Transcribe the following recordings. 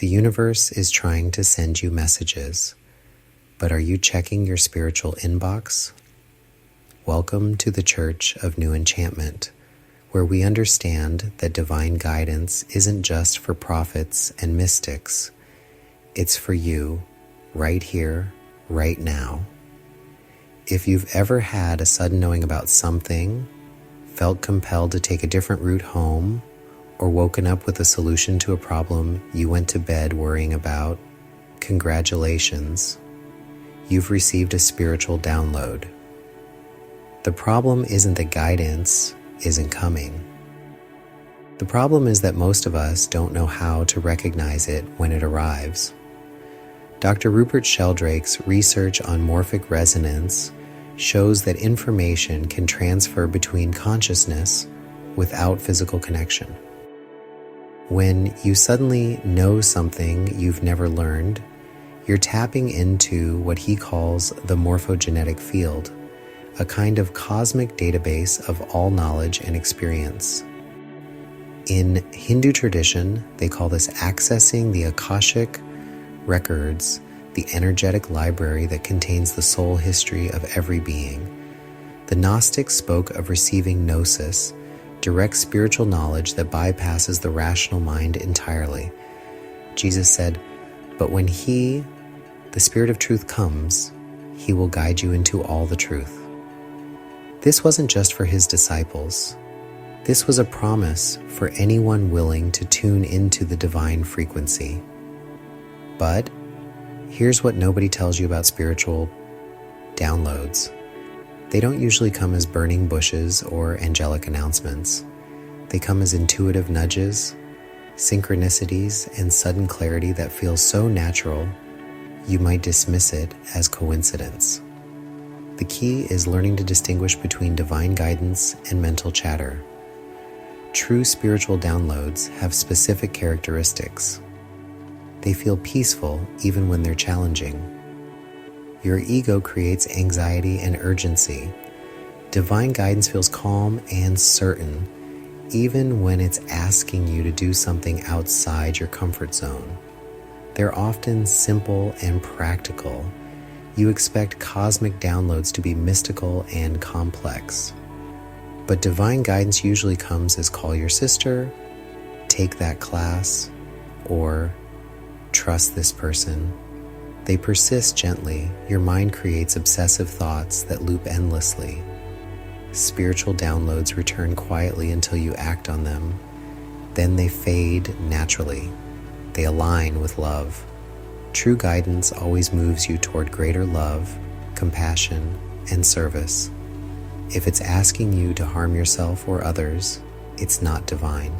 The universe is trying to send you messages, but are you checking your spiritual inbox? Welcome to the Church of New Enchantment, where we understand that divine guidance isn't just for prophets and mystics. It's for you, right here, right now. If you've ever had a sudden knowing about something, felt compelled to take a different route home, or woken up with a solution to a problem you went to bed worrying about, congratulations. You've received a spiritual download. The problem isn't that guidance isn't coming. The problem is that most of us don't know how to recognize it when it arrives. Dr. Rupert Sheldrake's research on morphic resonance shows that information can transfer between consciousness without physical connection. When you suddenly know something you've never learned, you're tapping into what he calls the morphogenetic field, a kind of cosmic database of all knowledge and experience. In Hindu tradition, they call this accessing the Akashic records, the energetic library that contains the soul history of every being. The Gnostics spoke of receiving gnosis, direct spiritual knowledge that bypasses the rational mind entirely. Jesus said, "But when He, the Spirit of truth, comes, He will guide you into all the truth." This wasn't just for His disciples. This was a promise for anyone willing to tune into the divine frequency. But here's what nobody tells you about spiritual downloads. They don't usually come as burning bushes or angelic announcements. They come as intuitive nudges, synchronicities, and sudden clarity that feels so natural you might dismiss it as coincidence. The key is learning to distinguish between divine guidance and mental chatter. True spiritual downloads have specific characteristics. They feel peaceful even when they're challenging. Your ego creates anxiety and urgency. Divine guidance feels calm and certain, even when it's asking you to do something outside your comfort zone. They're often simple and practical. You expect cosmic downloads to be mystical and complex. But divine guidance usually comes as call your sister, take that class, or trust this person. They persist gently. Your mind creates obsessive thoughts that loop endlessly. Spiritual downloads return quietly until you act on them. Then they fade naturally. They align with love. True guidance always moves you toward greater love, compassion, and service. If it's asking you to harm yourself or others, it's not divine.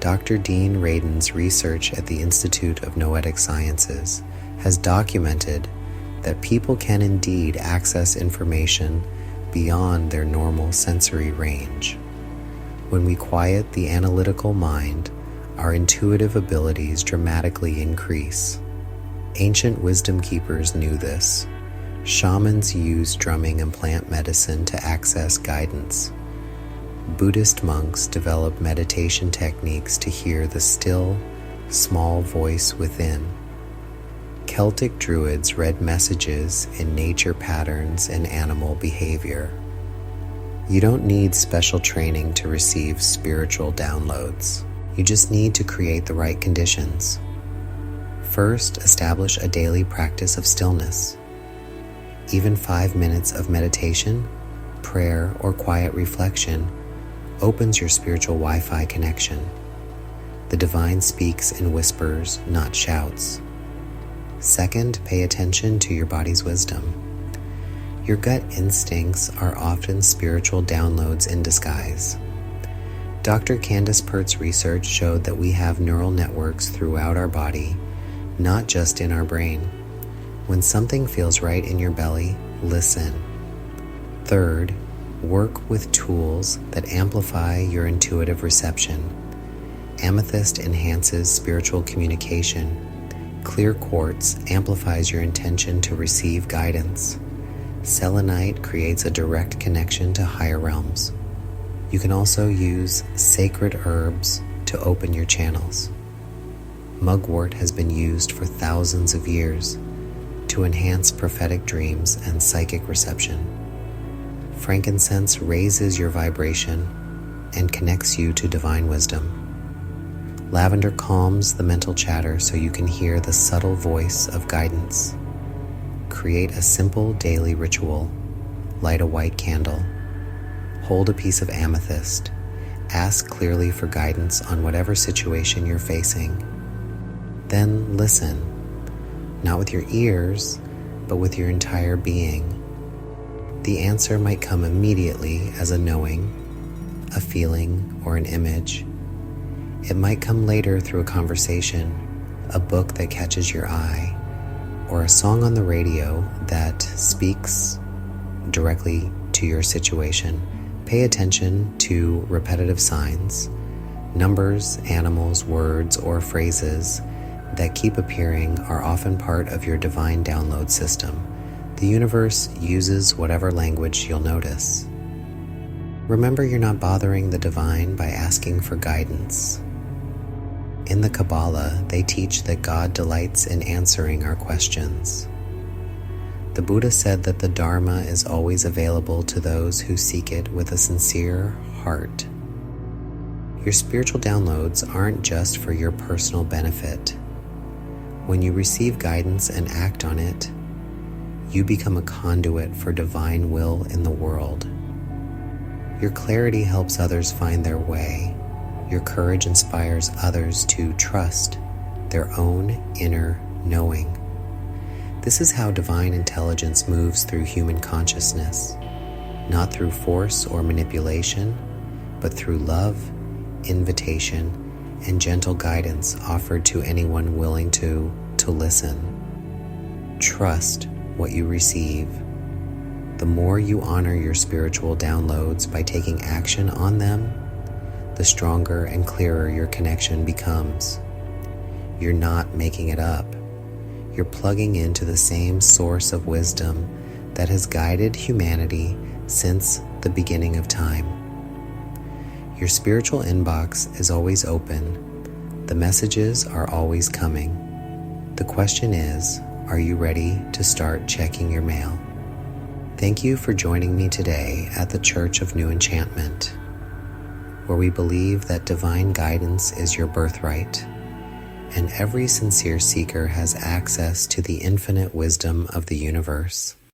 Dr. Dean Radin's research at the Institute of Noetic Sciences has documented that people can indeed access information beyond their normal sensory range. When we quiet the analytical mind, our intuitive abilities dramatically increase. Ancient wisdom keepers knew this. Shamans used drumming and plant medicine to access guidance. Buddhist monks developed meditation techniques to hear the still, small voice within. Celtic druids read messages in nature patterns and animal behavior. You don't need special training to receive spiritual downloads. You just need to create the right conditions. First, establish a daily practice of stillness. Even 5 minutes of meditation, prayer, or quiet reflection opens your spiritual Wi-Fi connection. The divine speaks in whispers, not shouts. Second, pay attention to your body's wisdom. Your gut instincts are often spiritual downloads in disguise. Dr. Candace Pert's research showed that we have neural networks throughout our body, not just in our brain. When something feels right in your belly, listen. Third, work with tools that amplify your intuitive reception. Amethyst enhances spiritual communication. Clear quartz amplifies your intention to receive guidance. Selenite creates a direct connection to higher realms. You can also use sacred herbs to open your channels. Mugwort has been used for thousands of years to enhance prophetic dreams and psychic reception. Frankincense raises your vibration and connects you to divine wisdom. Lavender calms the mental chatter so you can hear the subtle voice of guidance. Create a simple daily ritual. Light a white candle. Hold a piece of amethyst. Ask clearly for guidance on whatever situation you're facing. Then listen, not with your ears, but with your entire being. The answer might come immediately as a knowing, a feeling, or an image. It might come later through a conversation, a book that catches your eye, or a song on the radio that speaks directly to your situation. Pay attention to repetitive signs, numbers, animals, words, or phrases that keep appearing are often part of your divine download system. The universe uses whatever language you'll notice. Remember, you're not bothering the divine by asking for guidance. In the Kabbalah, they teach that God delights in answering our questions. The Buddha said that the Dharma is always available to those who seek it with a sincere heart. Your spiritual downloads aren't just for your personal benefit. When you receive guidance and act on it, you become a conduit for divine will in the world. Your clarity helps others find their way. Your courage inspires others to trust their own inner knowing. This is how divine intelligence moves through human consciousness, not through force or manipulation, but through love, invitation, and gentle guidance offered to anyone willing to listen. Trust what you receive. The more you honor your spiritual downloads by taking action on them, the stronger and clearer your connection becomes. You're not making it up. You're plugging into the same source of wisdom that has guided humanity since the beginning of time. Your spiritual inbox is always open. The messages are always coming. The question is, are you ready to start checking your mail? Thank you for joining me today at the Church of New Enchantment, where we believe that divine guidance is your birthright, and every sincere seeker has access to the infinite wisdom of the universe.